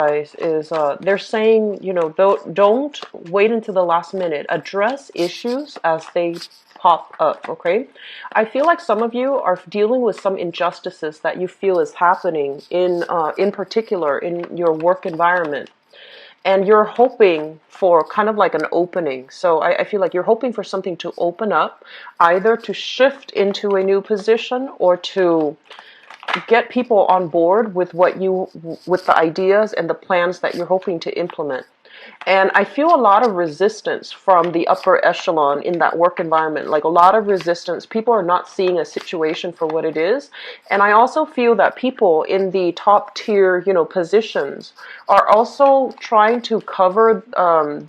guys, is they're saying, don't wait until the last minute. Address issues as they pop up, okay? I feel like some of you are dealing with some injustices that you feel is happening in particular in your work environment. And you're hoping for kind of like an opening. So I feel like you're hoping for something to open up, either to shift into a new position or to get people on board with with the ideas and the plans that you're hoping to implement. And I feel a lot of resistance from the upper echelon in that work environment, like a lot of resistance. People are not seeing a situation for what it is. And I also feel that people in the top tier, positions are also trying to cover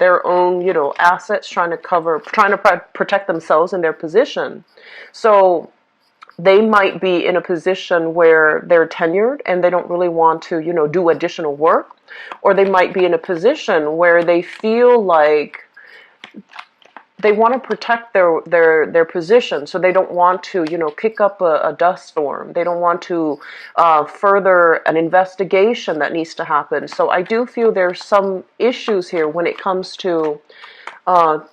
their own, assets, trying to protect themselves in their position. So they might be in a position where they're tenured and they don't really want to, do additional work, or they might be in a position where they feel like they want to protect their position, so they don't want to, kick up a dust storm. They don't want to further an investigation that needs to happen. So I do feel there's some issues here when it comes to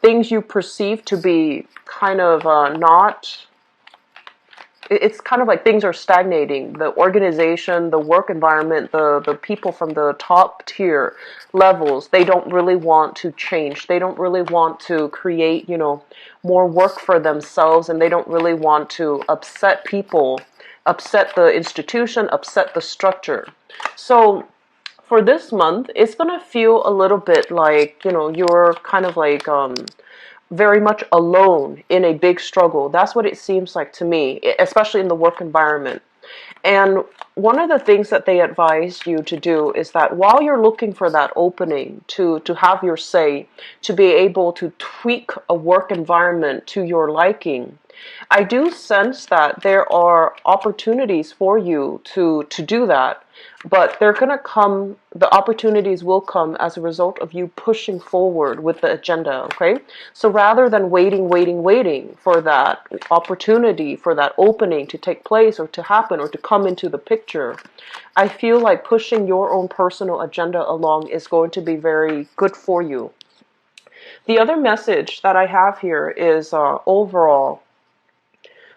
things you perceive to be kind of not. It's kind of like things are stagnating. The organization, the work environment, the people from the top tier levels, they don't really want to change. They don't really want to create, more work for themselves, and they don't really want to upset people, upset the institution, upset the structure. So for this month, it's going to feel a little bit like, you're kind of like very much alone in a big struggle. That's what it seems like to me, especially in the work environment. And one of the things that they advise you to do is that while you're looking for that opening to have your say, to be able to tweak a work environment to your liking, I do sense that there are opportunities for you to do that, but the opportunities will come as a result of you pushing forward with the agenda, okay? So rather than waiting for that opportunity, for that opening to take place or to happen or to come into the picture, I feel like pushing your own personal agenda along is going to be very good for you. The other message that I have here is overall,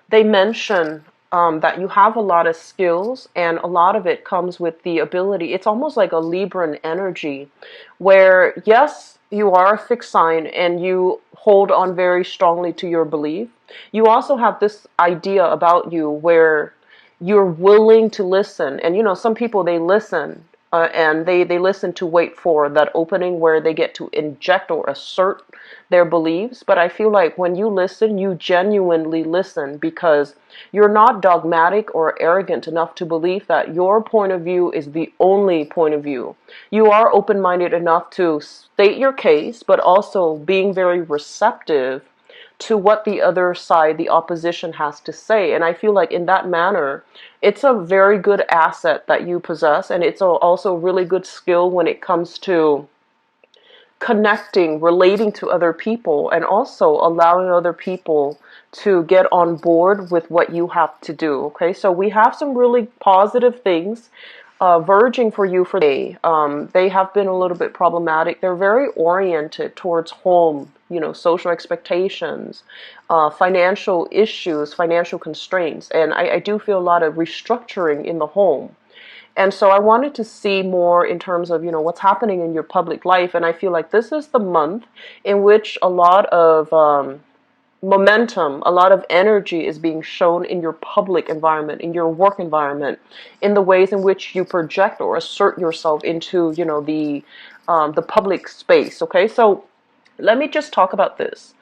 they mention that you have a lot of skills, and a lot of it comes with the ability. It's almost like a Libran energy where, yes, you are a fixed sign and you hold on very strongly to your belief. You also have this idea about you where you're willing to listen. And, some people, they listen. And they listen to wait for that opening where they get to inject or assert their beliefs. But I feel like when you listen, you genuinely listen because you're not dogmatic or arrogant enough to believe that your point of view is the only point of view. You are open-minded enough to state your case, but also being very receptive to what the other side, the opposition, has to say. And I feel like in that manner, it's a very good asset that you possess, and it's also a really good skill when it comes to connecting, relating to other people, and also allowing other people to get on board with what you have to do. Okay, so we have some really positive things verging for you for the day. They have been a little bit problematic. They're very oriented towards home, social expectations, financial issues, financial constraints. And I do feel a lot of restructuring in the home. And so I wanted to see more in terms of, what's happening in your public life. And I feel like this is the month in which a lot of momentum, a lot of energy is being shown in your public environment, in your work environment, in the ways in which you project or assert yourself into, the public space. Okay, so let me just talk about this.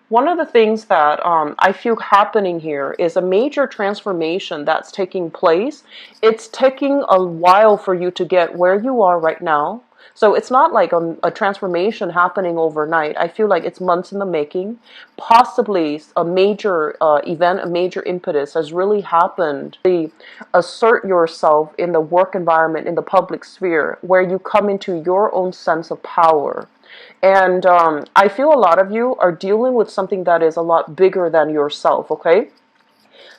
One of the things that I feel happening here is a major transformation that's taking place. It's taking a while for you to get where you are right now. So it's not like a transformation happening overnight. I feel like it's months in the making. Possibly a major event, a major impetus has really happened. Assert yourself in the work environment, in the public sphere, where you come into your own sense of power. And I feel a lot of you are dealing with something that is a lot bigger than yourself, okay?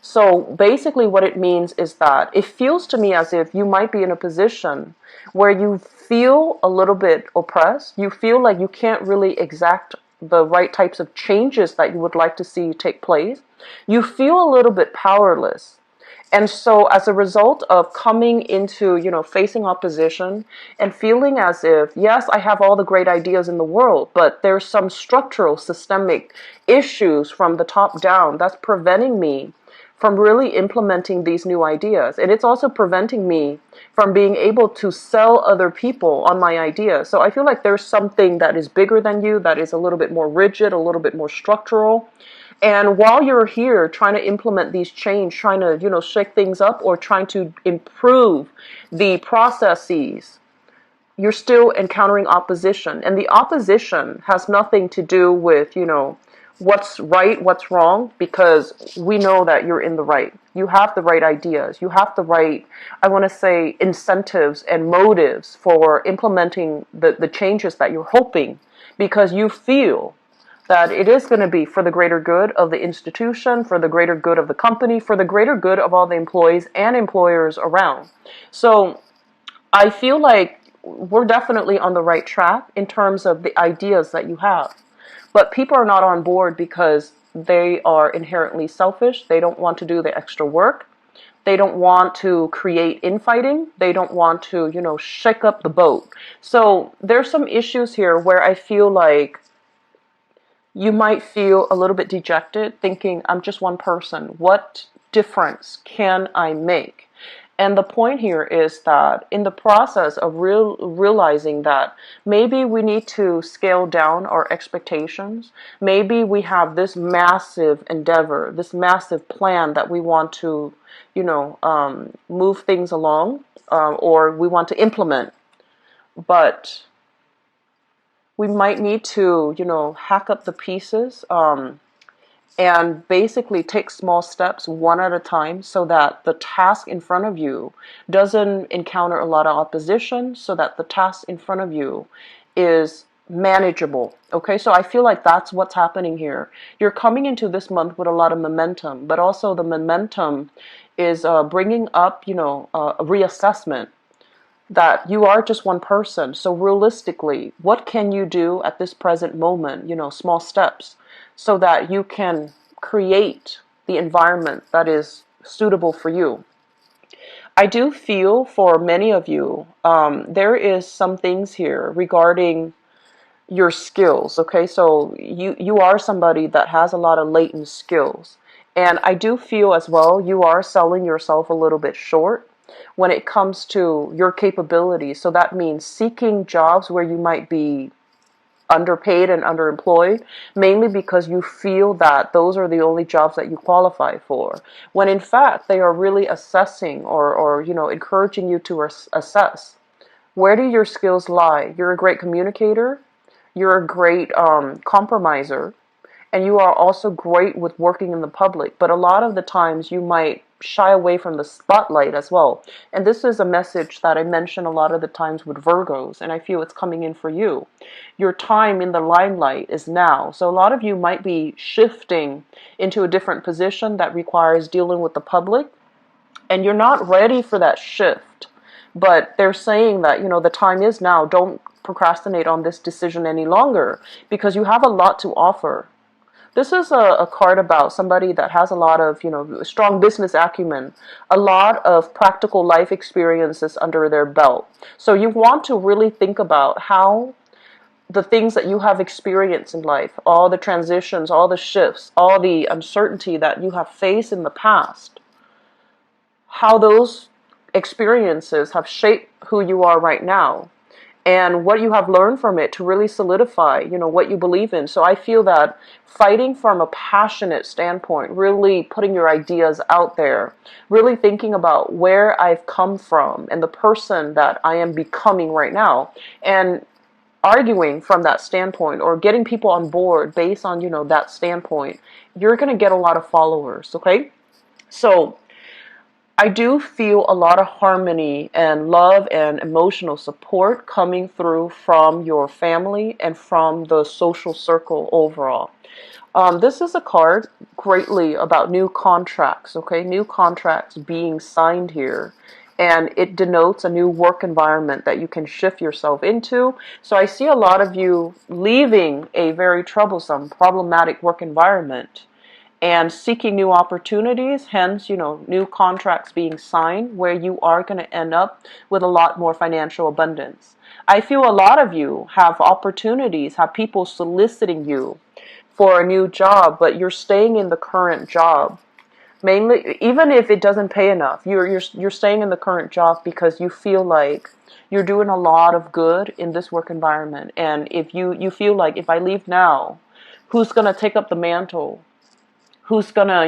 So basically what it means is that it feels to me as if you might be in a position where you feel a little bit oppressed. You feel like you can't really exact the right types of changes that you would like to see take place. You feel a little bit powerless. And so as a result of coming into, facing opposition and feeling as if, yes, I have all the great ideas in the world, but there's some structural, systemic issues from the top down that's preventing me from really implementing these new ideas. And it's also preventing me from being able to sell other people on my ideas. So I feel like there's something that is bigger than you, that is a little bit more rigid, a little bit more structural. And while you're here trying to implement these change, trying to, shake things up or trying to improve the processes, you're still encountering opposition. And the opposition has nothing to do with, what's right, what's wrong, because we know that you're in the right. You have the right ideas. You have the right, I want to say, incentives and motives for implementing the changes that you're hoping, because you feel that it is going to be for the greater good of the institution, for the greater good of the company, for the greater good of all the employees and employers around. So I feel like we're definitely on the right track in terms of the ideas that you have. But people are not on board because they are inherently selfish. They don't want to do the extra work. They don't want to create infighting. They don't want to, shake up the boat. So there's some issues here where I feel like you might feel a little bit dejected, thinking, I'm just one person. What difference can I make? And the point here is that in the process of realizing that maybe we need to scale down our expectations, maybe we have this massive endeavor, this massive plan that we want to, move things along, or we want to implement, but we might need to, hack up the pieces, and basically take small steps one at a time so that the task in front of you doesn't encounter a lot of opposition, so that the task in front of you is manageable. Okay, so I feel like that's what's happening here. You're coming into this month with a lot of momentum, but also the momentum is bringing up, a reassessment that you are just one person. So realistically, what can you do at this present moment, small steps, so that you can create the environment that is suitable for you. I do feel for many of you, there is some things here regarding your skills. Okay, so you are somebody that has a lot of latent skills. And I do feel as well you are selling yourself a little bit short when it comes to your capabilities. So that means seeking jobs where you might be underpaid and underemployed, mainly because you feel that those are the only jobs that you qualify for, when in fact they are really assessing or encouraging you to assess, where do your skills lie? You're a great communicator, you're a great compromiser, and you are also great with working in the public, but a lot of the times you might shy away from the spotlight as well. And this is a message that I mention a lot of the times with Virgos, and I feel it's coming in for you. Your time in the limelight is now. So a lot of you might be shifting into a different position that requires dealing with the public, and you're not ready for that shift. But they're saying that, the time is now. Don't procrastinate on this decision any longer, because you have a lot to offer. This is a card about somebody that has a lot of, strong business acumen, a lot of practical life experiences under their belt. So you want to really think about how the things that you have experienced in life, all the transitions, all the shifts, all the uncertainty that you have faced in the past, how those experiences have shaped who you are right now, and what you have learned from it to really solidify, what you believe in. So I feel that fighting from a passionate standpoint, really putting your ideas out there, really thinking about where I've come from and the person that I am becoming right now, and arguing from that standpoint or getting people on board based on, that standpoint, you're going to get a lot of followers, okay? So I do feel a lot of harmony and love and emotional support coming through from your family and from the social circle overall. This is a card greatly about new contracts, okay? New contracts being signed here. And it denotes a new work environment that you can shift yourself into. So I see a lot of you leaving a very troublesome, problematic work environment and seeking new opportunities, hence, new contracts being signed where you are going to end up with a lot more financial abundance. I feel a lot of you have opportunities, have people soliciting you for a new job, but you're staying in the current job. Mainly, even if it doesn't pay enough, you're staying in the current job because you feel like you're doing a lot of good in this work environment. And if you feel like, if I leave now, who's going to take up the mantle? Who's gonna,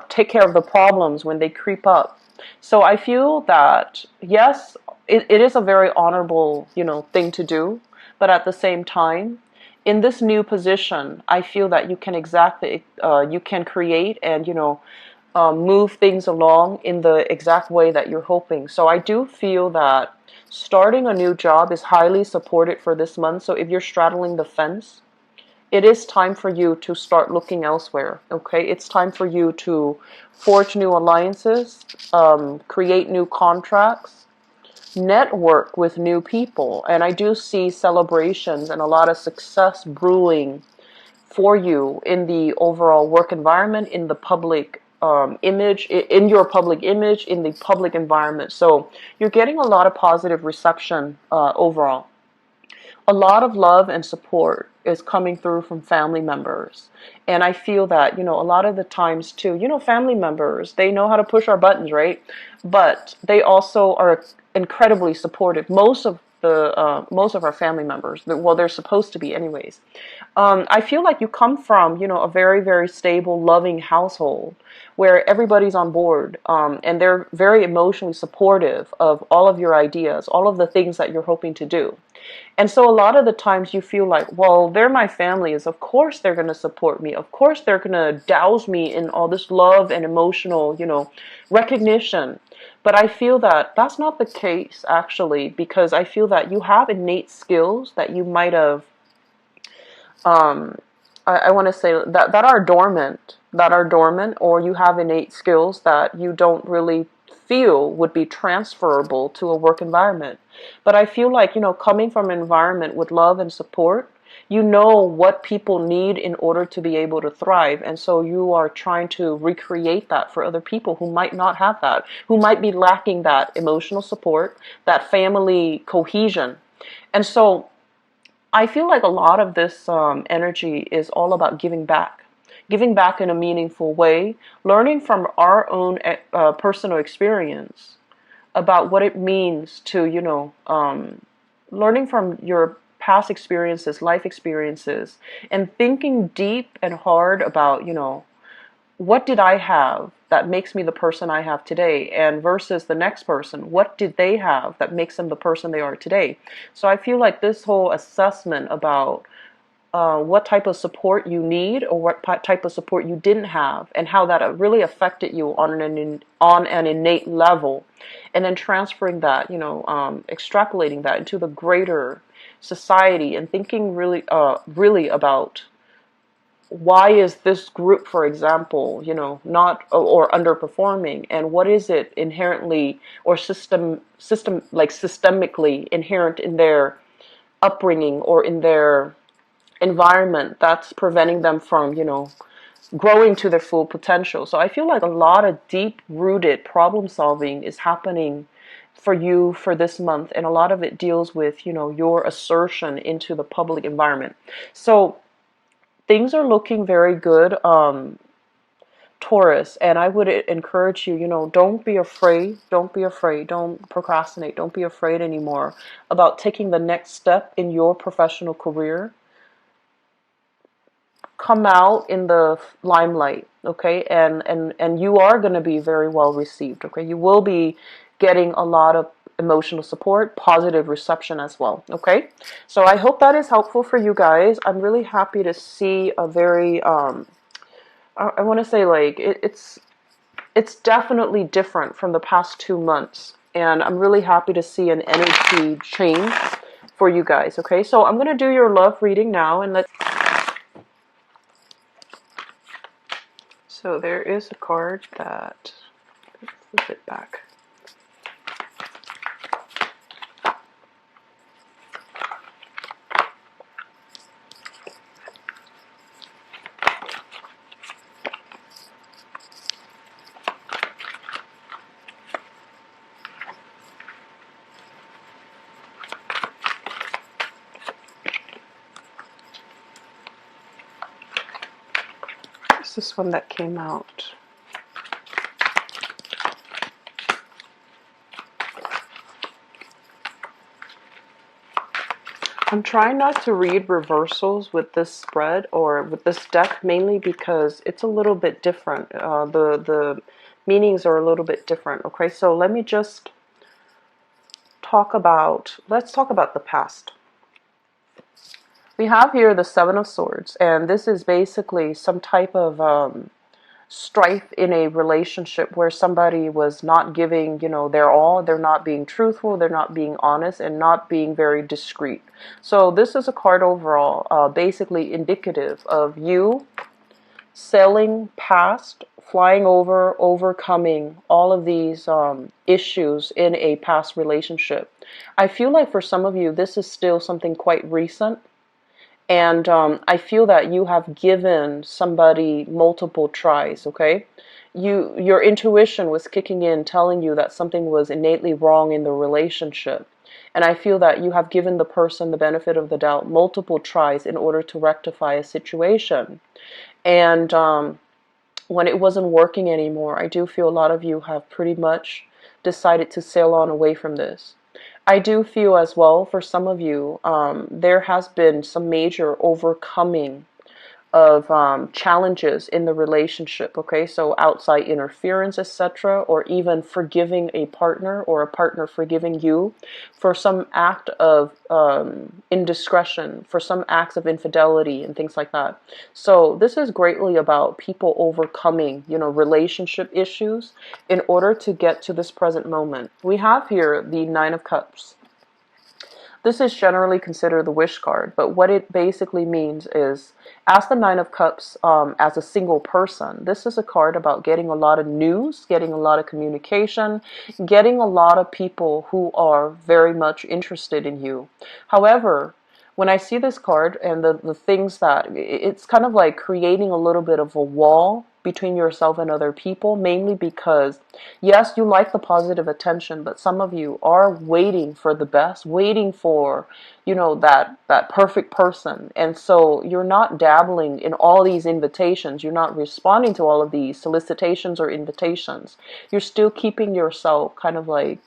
take care of the problems when they creep up? So I feel that, yes, it is a very honorable, thing to do, but at the same time, in this new position, I feel that you can create and, move things along in the exact way that you're hoping. So I do feel that starting a new job is highly supported for this month. So if you're straddling the fence, it is time for you to start looking elsewhere, okay? It's time for you to forge new alliances, create new contracts, network with new people. And I do see celebrations and a lot of success brewing for you in the overall work environment, in the public image, in your public image, in the public environment. So you're getting a lot of positive reception overall. A lot of love and support is coming through from family members. And I feel that, a lot of the times too, family members, they know how to push our buttons, right? But they also are incredibly supportive. Most of our family members, well, they're supposed to be anyways. I feel like you come from, a very, very stable, loving household where everybody's on board, and they're very emotionally supportive of all of your ideas, all of the things that you're hoping to do. And so a lot of the times you feel like, well, they're my family, is of course they're going to support me. Of course they're going to douse me in all this love and emotional, recognition. But I feel that that's not the case, actually, because I feel that you have innate skills that you might have, I want to say that are dormant, or you have innate skills that you don't really feel would be transferable to a work environment. But I feel like, coming from an environment with love and support, you know what people need in order to be able to thrive. And so you are trying to recreate that for other people who might not have that, who might be lacking that emotional support, that family cohesion. And so I feel like a lot of this energy is all about giving back in a meaningful way, learning from our own personal experience about what it means to, learning from your past experiences, life experiences, and thinking deep and hard about, what did I have that makes me the person I have today? And versus the next person, what did they have that makes them the person they are today? So I feel like this whole assessment about what type of support you need or what type of support you didn't have and how that really affected you on an innate level, and then transferring that, extrapolating that into the greater society and thinking really about why is this group, for example, not or underperforming, and what is it inherently or systemically inherent in their upbringing or in their environment that's preventing them from, growing to their full potential. So I feel like a lot of deep-rooted problem solving is happening for you for this month, and a lot of it deals with, your assertion into the public environment. So things are looking very good, Taurus, and I would encourage you, don't be afraid, don't procrastinate, don't be afraid anymore about taking the next step in your professional career. Come out in the limelight, okay? And you are going to be very well received, okay? You will be getting a lot of emotional support, positive reception as well, okay? So I hope that is helpful for you guys. I'm really happy to see a very, I want to say, like, it's definitely different from the past 2 months. And I'm really happy to see an energy change for you guys, okay? So I'm going to do your love reading now, and let's So there is a card that, let's flip it back. This is one that came out. I'm trying not to read reversals with this spread or with this deck, mainly because it's a little bit different. The meanings are a little bit different. Okay, so let me just let's talk about the past. We have here the Seven of Swords, and this is basically some type of strife in a relationship where somebody was not giving, their all. They're not being truthful, they're not being honest, and not being very discreet. So this is a card overall, basically indicative of you sailing past, flying over, overcoming all of these issues in a past relationship. I feel like for some of you, this is still something quite recent. And I feel that you have given somebody multiple tries, okay? Your intuition was kicking in, telling you that something was innately wrong in the relationship. And I feel that you have given the person the benefit of the doubt multiple tries in order to rectify a situation. And when it wasn't working anymore, I do feel a lot of you have pretty much decided to sail on away from this. I do feel as well, for some of you, there has been some major overcoming of challenges in the relationship, okay? So outside interference, etc., or even forgiving a partner or a partner forgiving you for some act of indiscretion, for some acts of infidelity and things like that. So this is greatly about people overcoming, relationship issues in order to get to this present moment. We have here the Nine of Cups. This is generally considered the wish card, but what it basically means is, as the Nine of Cups, as a single person, this is a card about getting a lot of news, getting a lot of communication, getting a lot of people who are very much interested in you. However, when I see this card and the things that, it's kind of like creating a little bit of a wall between yourself and other people, mainly because, yes, you like the positive attention, but some of you are waiting for the best, waiting for, that perfect person. And so you're not dabbling in all these invitations. You're not responding to all of these solicitations or invitations. You're still keeping yourself kind of like,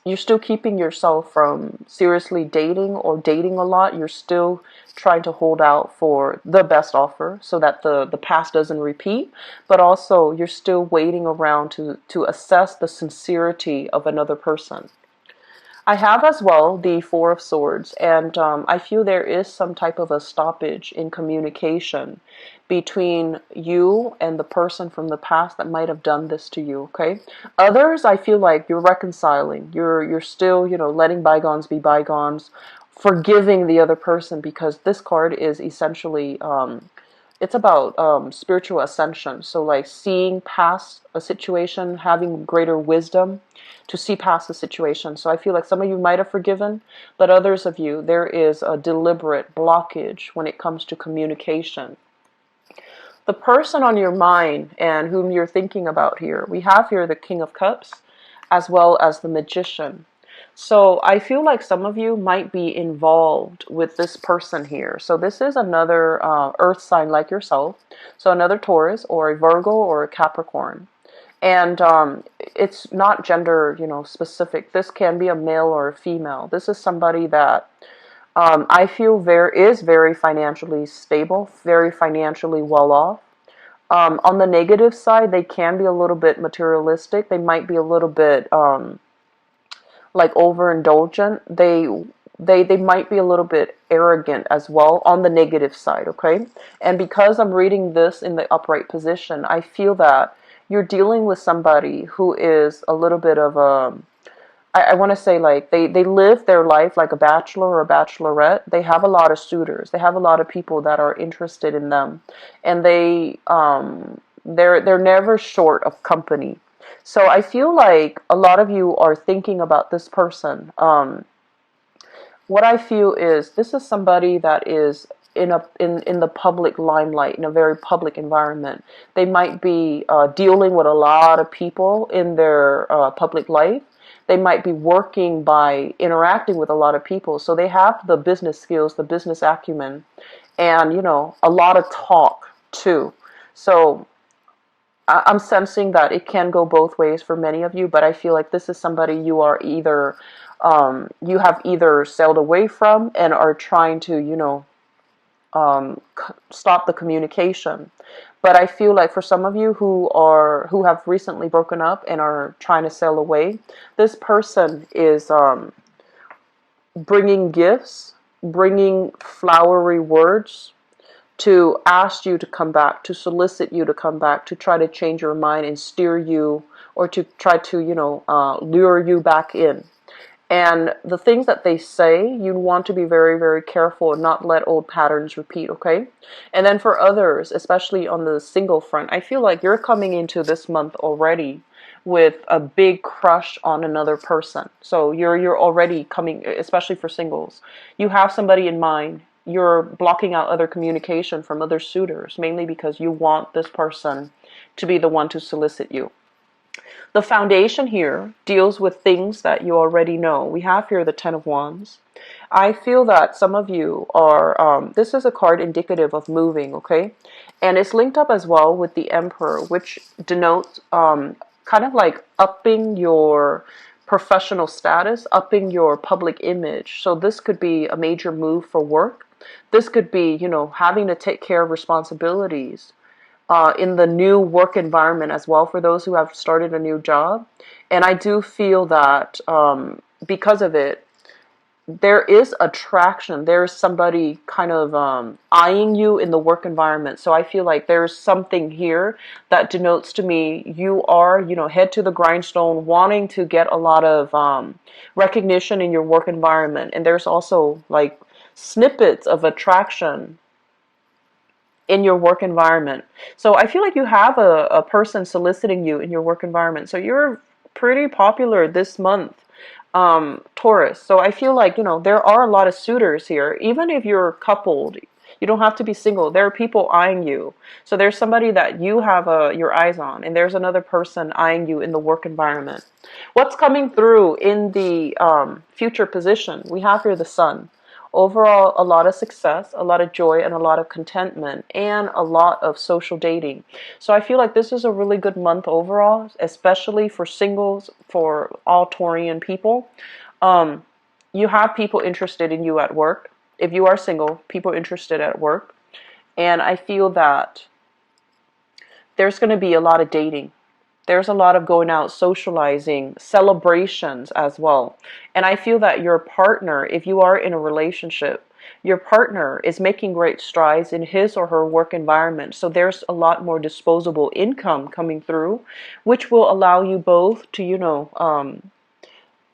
you're still keeping yourself from seriously dating or dating a lot. You're still trying to hold out for the best offer so that the past doesn't repeat. But also, you're still waiting around to assess the sincerity of another person. I have as well the Four of Swords, and I feel there is some type of a stoppage in communication between you and the person from the past that might have done this to you, okay? Others, I feel like you're reconciling. You're still, letting bygones be bygones, forgiving the other person, because this card is essentially it's about spiritual ascension. So like seeing past a situation, having greater wisdom to see past the situation. So I feel like some of you might have forgiven, but others of you, there is a deliberate blockage when it comes to communication. The person on your mind and whom you're thinking about here, we have here the King of Cups as well as the Magician. So I feel like some of you might be involved with this person here. So this is another earth sign like yourself. So another Taurus or a Virgo or a Capricorn. And it's not gender, specific. This can be a male or a female. This is somebody that I feel is very financially stable, very financially well off. On the negative side, they can be a little bit materialistic. They might be a little bit like overindulgent. They might be a little bit arrogant as well on the negative side, okay? And because I'm reading this in the upright position, I feel that you're dealing with somebody who is a little bit of I want to say like they live their life like a bachelor or a bachelorette. They have a lot of suitors. They have a lot of people that are interested in them, and they're never short of company. So I feel like a lot of you are thinking about this person. What I feel is this is somebody that is in the public limelight, in a very public environment. They might be dealing with a lot of people in their public life. They might be working by interacting with a lot of people, so they have the business skills, the business acumen, and a lot of talk too. So I'm sensing that it can go both ways for many of you, but I feel like this is somebody you are either you have either sailed away from and are trying to stop the communication. But I feel like for some of you who have recently broken up and are trying to sail away, this person is bringing gifts, bringing flowery words to ask you to come back, to solicit you to come back, to try to change your mind and steer you, or to try to lure you back in. And the things that they say, you want to be very, very careful and not let old patterns repeat, okay? And then for others, especially on the single front, I feel like you're coming into this month already with a big crush on another person. So you're already coming, especially for singles. You have somebody in mind. You're blocking out other communication from other suitors, mainly because you want this person to be the one to solicit you. The foundation here deals with things that you already know. We have here the Ten of Wands. I feel that some of you are, this is a card indicative of moving, okay? And it's linked up as well with the Emperor, which denotes kind of like upping your professional status, upping your public image. So this could be a major move for work. This could be, having to take care of responsibilities in the new work environment as well for those who have started a new job. And I do feel that because of it, there is attraction. There's somebody kind of eyeing you in the work environment. So I feel like there's something here that denotes to me you are, head to the grindstone, wanting to get a lot of recognition in your work environment. And there's also like snippets of attraction in your work environment. So I feel like you have a person soliciting you in your work environment. So you're pretty popular this month, Taurus. So I feel like, there are a lot of suitors here. Even if you're coupled, you don't have to be single. There are people eyeing you. So there's somebody that you have your eyes on, and there's another person eyeing you in the work environment. What's coming through in the future position? We have here the Sun. Overall, a lot of success, a lot of joy, and a lot of contentment, and a lot of social dating. So I feel like this is a really good month overall, especially for singles, for all Taurian people. You have people interested in you at work. If you are single, people interested at work. And I feel that there's going to be a lot of dating. There's a lot of going out, socializing, celebrations as well. And I feel that your partner, if you are in a relationship, your partner is making great strides in his or her work environment. So there's a lot more disposable income coming through, which will allow you both to,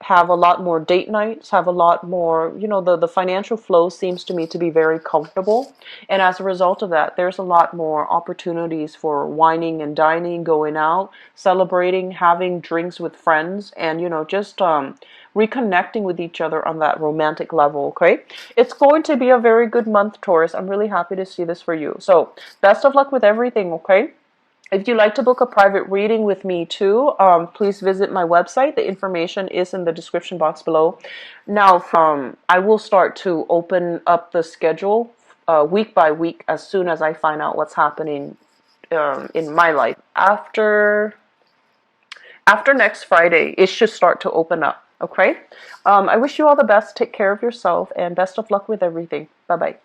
have a lot more date nights, have a lot more, the financial flow seems to me to be very comfortable. And as a result of that, there's a lot more opportunities for wining and dining, going out, celebrating, having drinks with friends, and, just reconnecting with each other on that romantic level, okay? It's going to be a very good month, Taurus. I'm really happy to see this for you. So best of luck with everything, okay? If you'd like to book a private reading with me too, please visit my website. The information is in the description box below. Now, I will start to open up the schedule week by week as soon as I find out what's happening in my life. After next Friday, it should start to open up, okay? I wish you all the best. Take care of yourself, and best of luck with everything. Bye-bye.